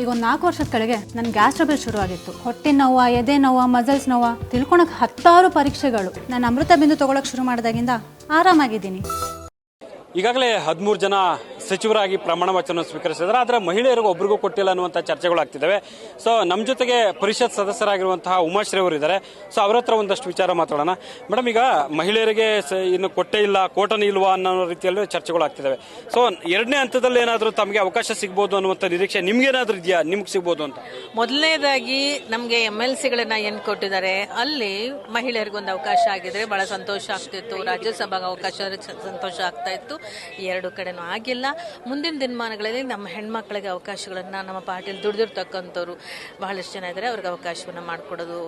ಈಗ ಒಂದು 4 ವರ್ಷದ ಕೆಳಗೆ ನನ್ನ ಗ್ಯಾಸ್ ಟ್ರಬಲ್ ಶುರುವಾಗಿತ್ತು. ಹೊಟ್ಟೆ ನೋವು, ಎದೆ ನೋವು, ಮಸಲ್ಸ್ ನೋವು ತಿಳ್ಕೊಳಕ್ಕೆ 10 ಪರೀಕ್ಷೆಗಳು. ನಾನು ಅಮೃತ ಬಿಂದು ತಗೊಳಕ್ಕೆ ಶುರು ಮಾಡಿದಾಗಿಂದ ಆರಾಮಾಗಿದ್ದೀನಿ. ಈಗಾಗಲೇ 13 ಜನ ಸಚಿವರಾಗಿ ಪ್ರಮಾಣ ವಚನ ಸ್ವೀಕರಿಸಿದ್ದಾರೆ. ಆದರೆ ಮಹಿಳೆಯರಿಗೂ ಒಬ್ರಿಗೂ ಕೊಟ್ಟಿಲ್ಲ ಅನ್ನುವಂಥ ಚರ್ಚೆಗಳಾಗ್ತಿದ್ದಾವೆ. ಸೊ ನಮ್ಮ ಜೊತೆಗೆ ಪರಿಷತ್ ಸದಸ್ಯರಾಗಿರುವಂತಹ ಉಮಾಶ್ರೀ ಅವರು ಇದ್ದಾರೆ. ಸೊ ಅವ್ರ ಹತ್ರ ಒಂದಷ್ಟು ವಿಚಾರ ಮಾತಾಡೋಣ. ಮೇಡಮ್, ಈಗ ಮಹಿಳೆಯರಿಗೆ ಇನ್ನು ಕೊಟ್ಟೇ ಇಲ್ಲ, ಕೋಟನೇ ಇಲ್ವಾ ಅನ್ನೋ ರೀತಿಯಲ್ಲಿ ಚರ್ಚೆಗಳಾಗ್ತಿದ್ದಾವೆ. ಸೊ 2ನೇ ಹಂತದಲ್ಲಿ ಏನಾದರೂ ತಮಗೆ ಅವಕಾಶ ಸಿಗ್ಬೋದು ಅನ್ನುವಂಥ ನಿರೀಕ್ಷೆ ನಿಮ್ಗೇನಾದ್ರೂ ಇದೆಯಾ? ನಿಮ್ಗೆ ಸಿಗ್ಬೋದು ಅಂತ? ಮೊದಲನೇದಾಗಿ ನಮಗೆ MLCಗಳನ್ನ ಏನು ಕೊಟ್ಟಿದ್ದಾರೆ, ಅಲ್ಲಿ ಮಹಿಳೆಯರಿಗೊಂದು ಅವಕಾಶ ಆಗಿದ್ರೆ ಬಹಳ ಸಂತೋಷ ಆಗ್ತಿತ್ತು. ರಾಜ್ಯಸಭಾಗೆ ಅವಕಾಶ ಸಂತೋಷ ಆಗ್ತಾ ಇತ್ತು. 2 ಕಡೆನೂ ಆಗಿಲ್ಲ. ಮುಂದಿನ ದಿನಮಾನಗಳಲ್ಲಿ ನಮ್ಮ ಹೆಣ್ಮಕ್ಳಿಗೆ ಅವಕಾಶಗಳನ್ನ ನಮ್ಮ ಪಾರ್ಟಿಯಲ್ಲಿ ದುಡಿದಿರ್ತಕ್ಕಂಥವ್ರು ಬಹಳಷ್ಟು ಜನ ಇದ್ದಾರೆ. ಅವ್ರಿಗೆ ಅವಕಾಶವನ್ನ ಮಾಡಿಕೊಡೋದು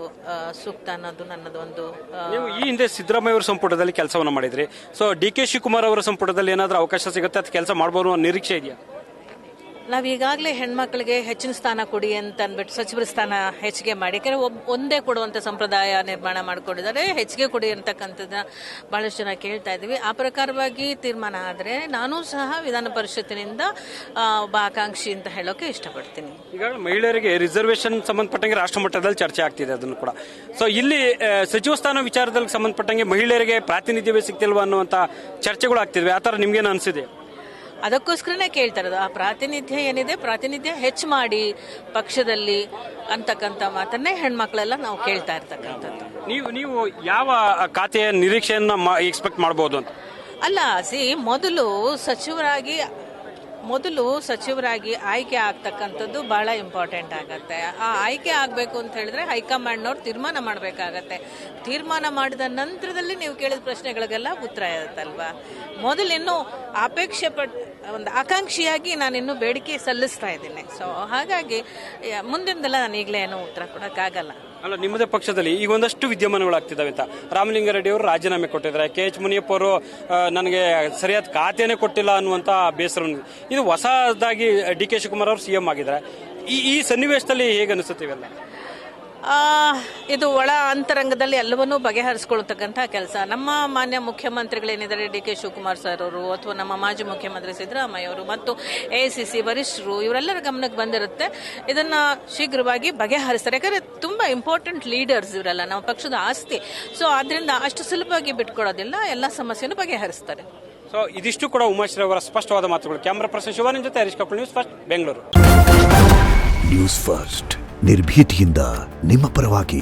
ಸೂಕ್ತ ಅನ್ನೋದು ನನ್ನದು ಒಂದು. ನೀವು ಈ ಹಿಂದೆ ಸಿದ್ದರಾಮಯ್ಯ ಅವರ ಸಂಪುಟದಲ್ಲಿ ಕೆಲಸವನ್ನ ಮಾಡಿದ್ರಿ. ಸೊ DK ಶಿವಕುಮಾರ್ ಅವರ ಸಂಪುಟದಲ್ಲಿ ಏನಾದರೂ ಅವಕಾಶ ಸಿಗುತ್ತೆ, ಅದು ಕೆಲಸ ಮಾಡಬಹುದು ಅನ್ನೋ ನಿರೀಕ್ಷೆ ಇದೆಯಾ? ನಾವು ಈಗಾಗಲೇ ಹೆಣ್ಮಕ್ಳಿಗೆ ಹೆಚ್ಚಿನ ಸ್ಥಾನ ಕೊಡಿ ಅಂತ ಅಂದ್ಬಿಟ್ಟು ಸಚಿವರ ಸ್ಥಾನ ಹೆಚ್ಚಿಗೆ ಮಾಡಿ, ಯಾಕಂದ್ರೆ ಒಂದೇ ಕೊಡುವಂಥ ಸಂಪ್ರದಾಯ ನಿರ್ಮಾಣ ಮಾಡಿಕೊಂಡಿದ್ದಾರೆ. ಹೆಚ್ಚಿಗೆ ಕೊಡಿ ಅಂತಕ್ಕಂಥದ್ದನ್ನ ಬಹಳಷ್ಟು ಜನ ಕೇಳ್ತಾ ಇದ್ದೀವಿ. ಆ ಪ್ರಕಾರವಾಗಿ ತೀರ್ಮಾನ ಆದರೆ ನಾನು ಸಹ ವಿಧಾನ ಪರಿಷತ್ತಿನಿಂದ ಒಬ್ಬ ಆಕಾಂಕ್ಷಿ ಅಂತ ಹೇಳೋಕೆ ಇಷ್ಟಪಡ್ತೀನಿ. ಈಗ ಮಹಿಳೆಯರಿಗೆ ರಿಸರ್ವೇಶನ್ ಸಂಬಂಧಪಟ್ಟಂಗೆ ರಾಷ್ಟ್ರ ಮಟ್ಟದಲ್ಲಿ ಚರ್ಚೆ ಆಗ್ತಿದೆ, ಅದನ್ನು ಕೂಡ. ಸೊ ಇಲ್ಲಿ ಸಚಿವ ಸ್ಥಾನ ವಿಚಾರದಲ್ಲಿ ಸಂಬಂಧಪಟ್ಟಂಗೆ ಮಹಿಳೆಯರಿಗೆ ಪ್ರಾತಿನಿಧ್ಯವೇ ಸಿಗ್ತಿಲ್ವಾ ಅನ್ನುವಂಥ ಚರ್ಚೆಗಳು ಆಗ್ತಿದ್ವಿ. ಆ ಥರ ನಿಮ್ಗೇನು ಅನಿಸಿದೆ? ಅದಕ್ಕೋಸ್ಕರನೇ ಕೇಳ್ತಾ ಇರೋದು. ಆ ಪ್ರಾತಿನಿಧ್ಯ ಏನಿದೆ, ಪ್ರಾತಿನಿಧ್ಯ ಹೆಚ್ಚು ಮಾಡಿ ಪಕ್ಷದಲ್ಲಿ ಅಂತಕ್ಕಂಥ ಮಾತನ್ನೇ ಹೆಣ್ಮಕ್ಳೆಲ್ಲ ನಾವು ಕೇಳ್ತಾ ಇರ್ತಕ್ಕಂಥದ್ದು. ನೀವು ಯಾವ ಖಾತೆಯ ನಿರೀಕ್ಷೆಯನ್ನ ಎಕ್ಸ್ಪೆಕ್ಟ್ ಮಾಡಬಹುದು ಅಂತ? ಅಲ್ಲ, ಮೊದಲು ಸಚಿವರಾಗಿ ಆಯ್ಕೆ ಆಗ್ತಕ್ಕಂಥದ್ದು ಬಹಳ ಇಂಪಾರ್ಟೆಂಟ್ ಆಗತ್ತೆ. ಆ ಆಯ್ಕೆ ಆಗಬೇಕು ಅಂತ ಹೇಳಿದ್ರೆ ಹೈಕಮಾಂಡ್ನವ್ರು ತೀರ್ಮಾನ ಮಾಡಬೇಕಾಗತ್ತೆ. ತೀರ್ಮಾನ ಮಾಡಿದ ನಂತರದಲ್ಲಿ ನೀವು ಕೇಳಿದ ಪ್ರಶ್ನೆಗಳಿಗೆಲ್ಲ ಉತ್ತರ ಇರುತ್ತಲ್ವಾ. ಮೊದಲಿನ್ನೂ ಅಪೇಕ್ಷೆ ಒಂದು ಆಕಾಂಕ್ಷಿಯಾಗಿ ನಾನಿನ್ನೂ ಬೇಡಿಕೆ ಸಲ್ಲಿಸ್ತಾ ಇದ್ದೀನಿ. ಸೊ ಹಾಗಾಗಿ ಮುಂದಿನದೆಲ್ಲ ನಾನು ಈಗಲೇ ಏನೂ ಉತ್ತರ ಕೊಡೋಕ್ಕಾಗಲ್ಲ. ಅಲ್ಲ, ನಿಮ್ಮದೇ ಪಕ್ಷದಲ್ಲಿ ಈಗ ಒಂದಷ್ಟು ವಿದ್ಯಮಾನಗಳಾಗ್ತಿದ್ದಾವೆ ಅಂತ. ರಾಮಲಿಂಗಾರೆಡ್ಡಿ ಅವರು ರಾಜೀನಾಮೆ ಕೊಟ್ಟಿದ್ದಾರೆ. KH ಮುನಿಯಪ್ಪ ಅವರು ನನಗೆ ಸರಿಯಾದ ಖಾತೆನೇ ಕೊಟ್ಟಿಲ್ಲ ಅನ್ನುವಂಥ ಬೇಸರ. ಇದು ಹೊಸದಾಗಿ DK ಶಿವಕುಮಾರ್ ಅವರು CM ಆಗಿದ್ದಾರೆ. ಈ ಸನ್ನಿವೇಶದಲ್ಲಿ ಹೇಗೆ ಅನಿಸುತ್ತೆ ಇವೆಲ್ಲ? ಇದು ಒಳ ಅಂತರಂಗದಲ್ಲಿ ಎಲ್ಲವನ್ನೂ ಬಗೆಹರಿಸಿಕೊಳ್ತಕ್ಕಂಥ ಕೆಲಸ. ನಮ್ಮ ಮಾನ್ಯ ಮುಖ್ಯಮಂತ್ರಿಗಳೇನಿದ್ದಾರೆ DK ಶಿವಕುಮಾರ್ ಸರ್ ಅವರು, ಅಥವಾ ನಮ್ಮ ಮಾಜಿ ಮುಖ್ಯಮಂತ್ರಿ ಸಿದ್ದರಾಮಯ್ಯ ಅವರು ಮತ್ತು AICC ವರಿಷ್ಠರು, ಇವರೆಲ್ಲರ ಗಮನಕ್ಕೆ ಬಂದಿರುತ್ತೆ. ಇದನ್ನ ಶೀಘ್ರವಾಗಿ ಬಗೆಹರಿಸ್ತಾರೆ. ಯಾಕಂದ್ರೆ ತುಂಬಾ ಇಂಪಾರ್ಟೆಂಟ್ ಲೀಡರ್ಸ್ ಇವರೆಲ್ಲ, ನಮ್ಮ ಪಕ್ಷದ ಆಸ್ತಿ. ಸೊ ಆದ್ರಿಂದ ಅಷ್ಟು ಸುಲಭವಾಗಿ ಬಿಟ್ಕೊಡೋದಿಲ್ಲ, ಎಲ್ಲ ಸಮಸ್ಯೆಯನ್ನು ಬಗೆಹರಿಸ್ತಾರೆ. ಸೊ ಇದಿಷ್ಟು ಕೂಡ ಉಮಾಶ್ರೀ ಅವರ ಸ್ಪಷ್ಟವಾದ ಮಾತುಗಳು. ಕ್ಯಾಮರಾ ಪರ್ಸನ್ ಶಿವಾನಂದ್ ಜೊತೆ Harish Kapoor, news first, Bengaluru. News first ನಿರ್ಭೀತಿಯಿಂದ ನಿಮ್ಮ ಪರವಾಗಿ.